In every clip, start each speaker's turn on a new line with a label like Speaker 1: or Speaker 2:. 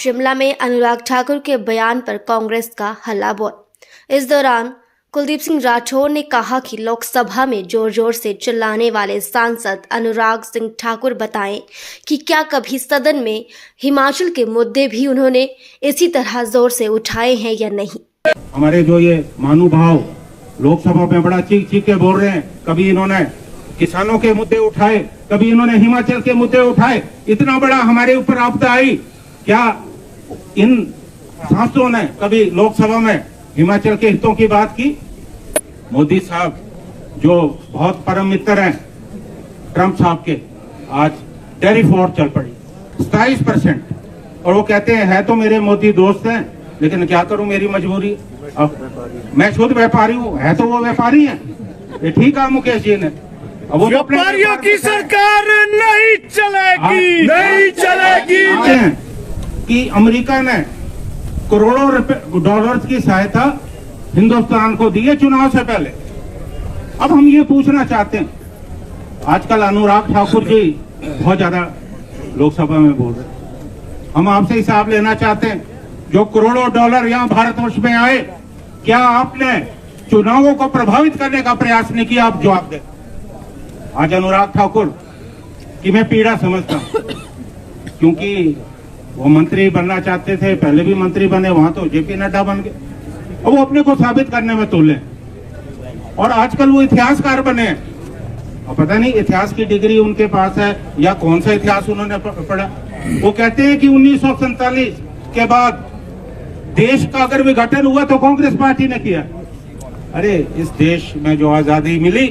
Speaker 1: शिमला में अनुराग ठाकुर के बयान पर कांग्रेस का हल्ला बोल। इस दौरान कुलदीप सिंह राठौर ने कहा कि लोकसभा में जोर जोर से चिल्लाने वाले सांसद अनुराग सिंह ठाकुर बताएं कि क्या कभी सदन में हिमाचल के मुद्दे भी उन्होंने इसी तरह जोर से उठाए हैं या नहीं।
Speaker 2: हमारे जो ये महानुभाव लोकसभा में बड़ा चीख चीख के बोल रहे हैं, कभी इन्होंने किसानों के मुद्दे उठाए, कभी इन्होंने हिमाचल के मुद्दे उठाए। इतना बड़ा हमारे ऊपर आपदा आई, क्या इन सांसदों ने कभी लोकसभा में हिमाचल के हितों की बात की? मोदी साहब जो बहुत परम मित्र हैं ट्रंप साहब के, आज टैरिफ वॉर चल पड़ी 27%, और वो कहते हैं है तो मेरे मोदी दोस्त हैं, लेकिन क्या करूं, मेरी मजबूरी। अब मैं खुद व्यापारी हूं, है तो वो व्यापारी हैं। ये ठीक है मुकेश जी ने, अब वो
Speaker 3: व्यापारियों की सरकार नहीं चलेगी, नहीं चलेगी।
Speaker 2: कि अमेरिका ने करोड़ों डॉलर की सहायता हिंदुस्तान को दी है चुनाव से पहले। अब हम ये पूछना चाहते हैं, आजकल अनुराग ठाकुर जी बहुत ज्यादा लोकसभा में बोल रहे हैं, हम आपसे हिसाब लेना चाहते हैं। जो करोड़ों डॉलर यहाँ भारतवर्ष में आए, क्या आपने चुनावों को प्रभावित करने का प्रयास नहीं किया? आप जवाब दें। आज अनुराग ठाकुर की मैं पीड़ा समझता हूं, क्योंकि वो मंत्री बनना चाहते थे, पहले भी मंत्री बने, वहां तो जेपी नड्डा बन गए। अब वो अपने को साबित करने में तुले, और आजकल वो इतिहासकार बने हैं। और पता नहीं इतिहास की डिग्री उनके पास है या कौन सा इतिहास उन्होंने पढ़ा। वो कहते हैं कि 1947 के बाद देश का अगर विघटन हुआ तो कांग्रेस पार्टी ने किया। अरे इस देश में जो आजादी मिली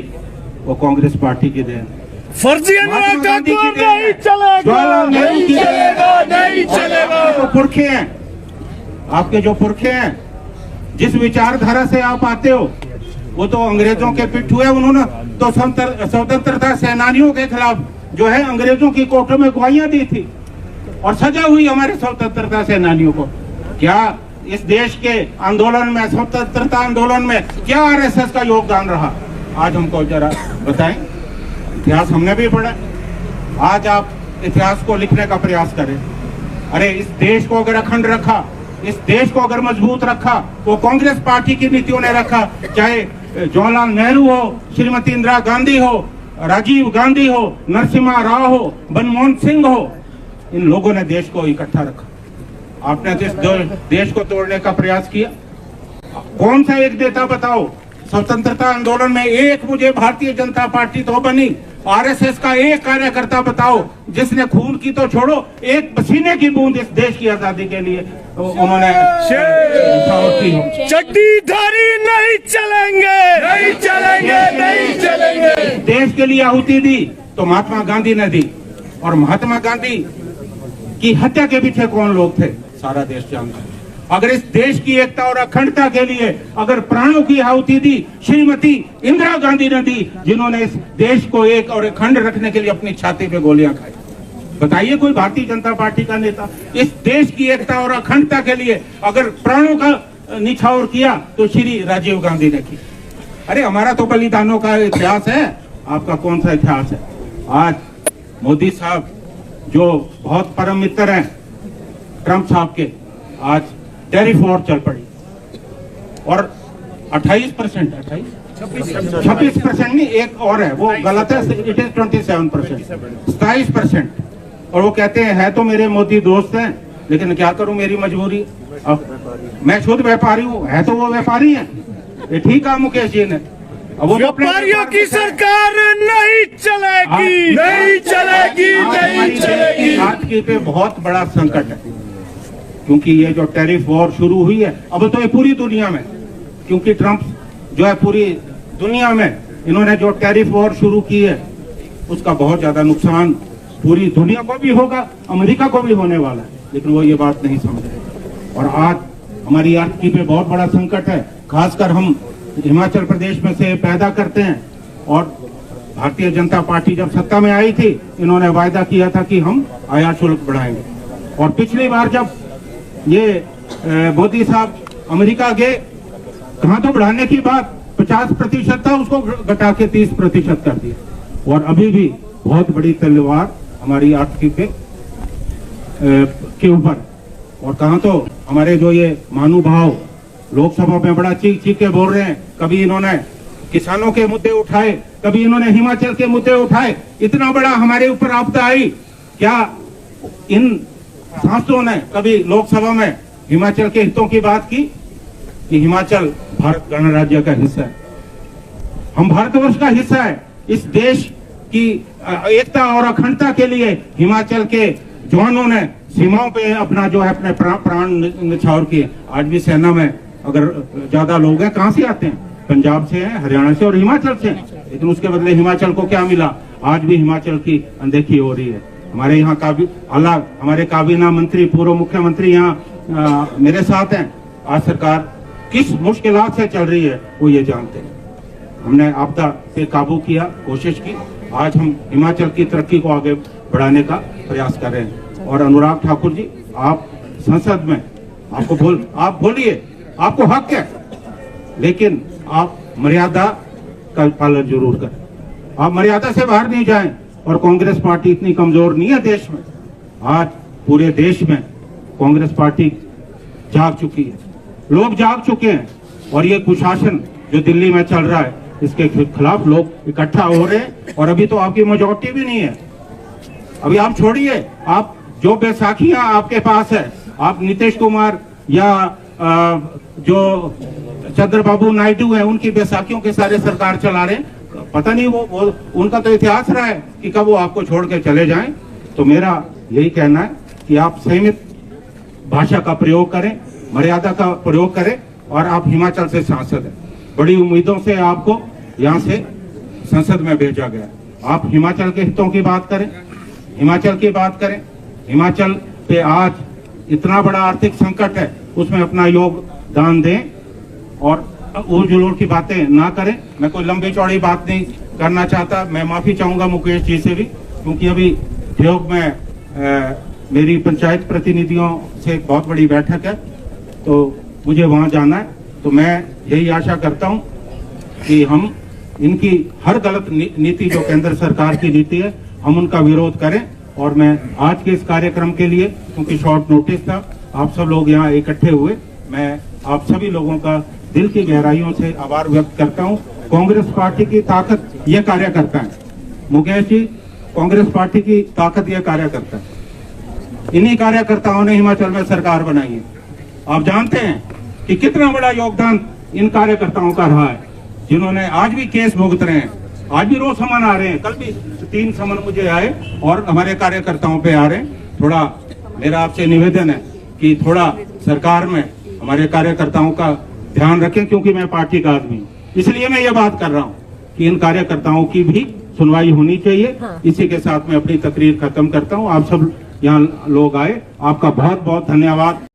Speaker 2: वो कांग्रेस पार्टी की देन।
Speaker 3: फर्जी अनुराग ठाकुर नहीं चलेगा, नहीं चलेगा, नहीं चलेगा।
Speaker 2: जो पुरखे हैं, आपके जो पुरखे हैं, जिस विचारधारा से आप आते हो, वो तो अंग्रेजों के पिट्ठू है। उन्होंने तो स्वतंत्रता सेनानियों के खिलाफ जो है अंग्रेजों की कोर्टों में गवाहियां दी थी, और सजा हुई हमारे स्वतंत्रता सेनानियों को। क्या इस देश के आंदोलन में, स्वतंत्रता आंदोलन में क्या आरएसएस का योगदान रहा? आज हमको जरा बताएं। इतिहास हमने भी पढ़ा, आज आप इतिहास को लिखने का प्रयास करें। अरे इस देश को अगर अखंड रखा, इस देश को अगर मजबूत रखा, वो कांग्रेस पार्टी की नीतियों ने रखा। चाहे जवाहरलाल नेहरू हो, श्रीमती इंदिरा गांधी हो, राजीव गांधी हो, नरसिम्हा राव हो, मनमोहन सिंह हो, इन लोगों ने देश को इकट्ठा रखा। आपने इस देश को तोड़ने का प्रयास किया। कौन सा एक नेता बताओ स्वतंत्रता आंदोलन में? एक मुझे भारतीय जनता पार्टी तो बनी, आरएसएस का एक कार्यकर्ता बताओ जिसने खून की तो छोड़ो, एक पसीने की बूंद इस देश की आजादी के लिए उन्होंने की हो।
Speaker 3: चड्डीधारी नहीं चलेंगे, नहीं चलेंगे, नहीं चलेंगे।
Speaker 2: देश के लिए आहुति दी तो महात्मा गांधी ने दी, और महात्मा गांधी की हत्या के पीछे कौन लोग थे सारा देश जानता है। अगर इस देश की एकता और अखंडता के लिए अगर प्राणों की आहुति दी, श्रीमती इंदिरा गांधी ने दी, जिन्होंने इस देश को एक और अखंड रखने के लिए अपनी छाती पे गोलियां खाई। बताइए कोई भारतीय जनता पार्टी का नेता इस देश की एकता और अखंडता के लिए अगर प्राणों का निछावर किया तो श्री राजीव गांधी ने की। अरे हमारा तो बलिदानों का इतिहास है, आपका कौन सा इतिहास है? आज मोदी साहब जो बहुत परम मित्र हैं ट्रंप साहब के, आज टैरिफ वॉर चल पड़ी, और 26% नहीं, एक और है वो गलत है, इट इज 27%, 27%। और वो कहते हैं है तो मेरे मोदी दोस्त हैं, लेकिन क्या करूं, मेरी मजबूरी। अब मैं खुद व्यापारी हूं, है तो वो व्यापारी हैं। ये ठीक है मुकेश जी ने, अब वो
Speaker 3: व्यापारियों की सरकार नहीं चलेगी, नहीं चलेगी, नहीं चलेगी।
Speaker 2: आज की पे बहुत बड़ा संकट है, क्योंकि ये जो टैरिफ वॉर शुरू हुई है, अब तो ये पूरी दुनिया में, क्योंकि ट्रंप जो है पूरी दुनिया में इन्होंने जो टैरिफ वॉर शुरू की है, उसका बहुत ज्यादा नुकसान पूरी दुनिया को भी होगा, अमेरिका को भी होने वाला है, लेकिन वो ये बात नहीं समझ रहे। और आज हमारी आर्थिकी पे बहुत बड़ा संकट है, खासकर हम हिमाचल प्रदेश में से पैदा करते हैं। और भारतीय जनता पार्टी जब सत्ता में आई थी, इन्होंने वायदा किया था कि हम आयात शुल्क बढ़ाएंगे, और पिछली बार जब ये मोदी साहब अमेरिका गए, कहाँ तो बढ़ाने की बात 50% था, उसको घटा के 30% कर दिया। और अभी भी बहुत बड़ी तलवार हमारी आर्थिकी के ऊपर और कहाँ तो हमारे जो ये महानुभाव लोकसभा में बड़ा चीख चीख के बोल रहे हैं, कभी इन्होंने किसानों के मुद्दे उठाए, कभी इन्होंने हिमाचल के मुद्दे उठाए। इतना बड़ा हमारे ऊपर आपदा आई, क्या इन सांसदों ने कभी लोकसभा में हिमाचल के हितों की बात की कि हिमाचल भारत गणराज्य का हिस्सा है, हम भारतवर्ष का हिस्सा है। इस देश की एकता और अखंडता के लिए हिमाचल के जवानों ने सीमाओं पे अपना जो है अपने प्राण न्यौछावर किए। आज भी सेना में अगर ज्यादा लोग हैं, कहां से आते हैं? पंजाब से हैं, हरियाणा से और हिमाचल से, लेकिन उसके बदले हिमाचल को क्या मिला? आज भी हिमाचल की अनदेखी हो रही है। हमारे यहाँ हमारे काबीना मंत्री, पूर्व मुख्यमंत्री यहाँ मेरे साथ हैं। आज सरकार किस मुश्किलात से चल रही है वो ये जानते हैं। हमने आपदा पे काबू किया, कोशिश की। आज हम हिमाचल की तरक्की को आगे बढ़ाने का प्रयास कर रहे हैं। और अनुराग ठाकुर जी, आप संसद में आप बोलिए, आपको हक है, लेकिन आप मर्यादा का पालन जरूर करें। आप मर्यादा से बाहर नहीं जाएं। और कांग्रेस पार्टी इतनी कमजोर नहीं है देश में। आज पूरे देश में कांग्रेस पार्टी जाग चुकी है, लोग जाग चुके हैं। और ये कुशासन जो दिल्ली में चल रहा है, इसके खिलाफ लोग इकट्ठा हो रहे हैं। और अभी तो आपकी मेजॉरिटी भी नहीं है। अभी आप छोड़िए, आप जो बैसाखियां आपके पास है, आप नीतीश कुमार या जो चंद्रबाबू नायडू है, उनकी बैसाखियों के सारे सरकार चला रहे हैं। पता नहीं वो उनका तो इतिहास रहा है कि कब वो आपको छोड़ के चले जाएं। तो मेरा यही कहना है कि आप सीमित भाषा का प्रयोग करें, मर्यादा का प्रयोग करें। और आप हिमाचल से सांसद हैं, बड़ी उम्मीदों से आपको यहाँ से संसद में भेजा गया। आप हिमाचल के हितों की बात करें, हिमाचल की बात करें। हिमाचल पे आज इतना बड़ा आर्थिक संकट है, उसमें अपना योगदान दें और उड़ की बातें ना करें। मैं कोई लंबी चौड़ी बात नहीं करना चाहता। मैं माफी चाहूंगा मुकेश जी से भी, क्योंकि अभी ठियोग में मेरी पंचायत प्रतिनिधियों से एक बहुत बड़ी बैठक है, तो मुझे वहां जाना है। तो मैं यही आशा करता हूं कि हम इनकी हर गलत नीति, जो केंद्र सरकार की नीति है, हम उनका विरोध करें। और मैं आज के इस कार्यक्रम के लिए, क्योंकि शॉर्ट नोटिस था, आप सब लोग यहाँ इकट्ठे हुए, मैं आप सभी लोगों का दिल की गहराइयों से आभार व्यक्त करता हूँ। कांग्रेस पार्टी की ताकत ये कार्य करता है। मुकेश जी, कांग्रेस पार्टी की ताकत ये कार्य करता है। इन्हीं कार्यकर्ताओं ने हिमाचल में सरकार बनाई है। आप जानते हैं कि कितना बड़ा योगदान इन कार्यकर्ताओं का रहा है, जिन्होंने आज भी केस भुगत रहे हैं, आज भी रोज समन आ रहे हैं। कल भी 3 समन मुझे आए और हमारे कार्यकर्ताओं पे आ रहे हैं। थोड़ा मेरा आपसे निवेदन है कि थोड़ा सरकार में हमारे कार्यकर्ताओं का ध्यान रखें, क्योंकि मैं पार्टी का आदमी हूँ। इसलिए मैं ये बात कर रहा हूँ कि इन कार्यकर्ताओं की भी सुनवाई होनी चाहिए। इसी के साथ मैं अपनी तकरीर खत्म करता हूँ। आप सब यहाँ लोग आए, आपका बहुत बहुत धन्यवाद।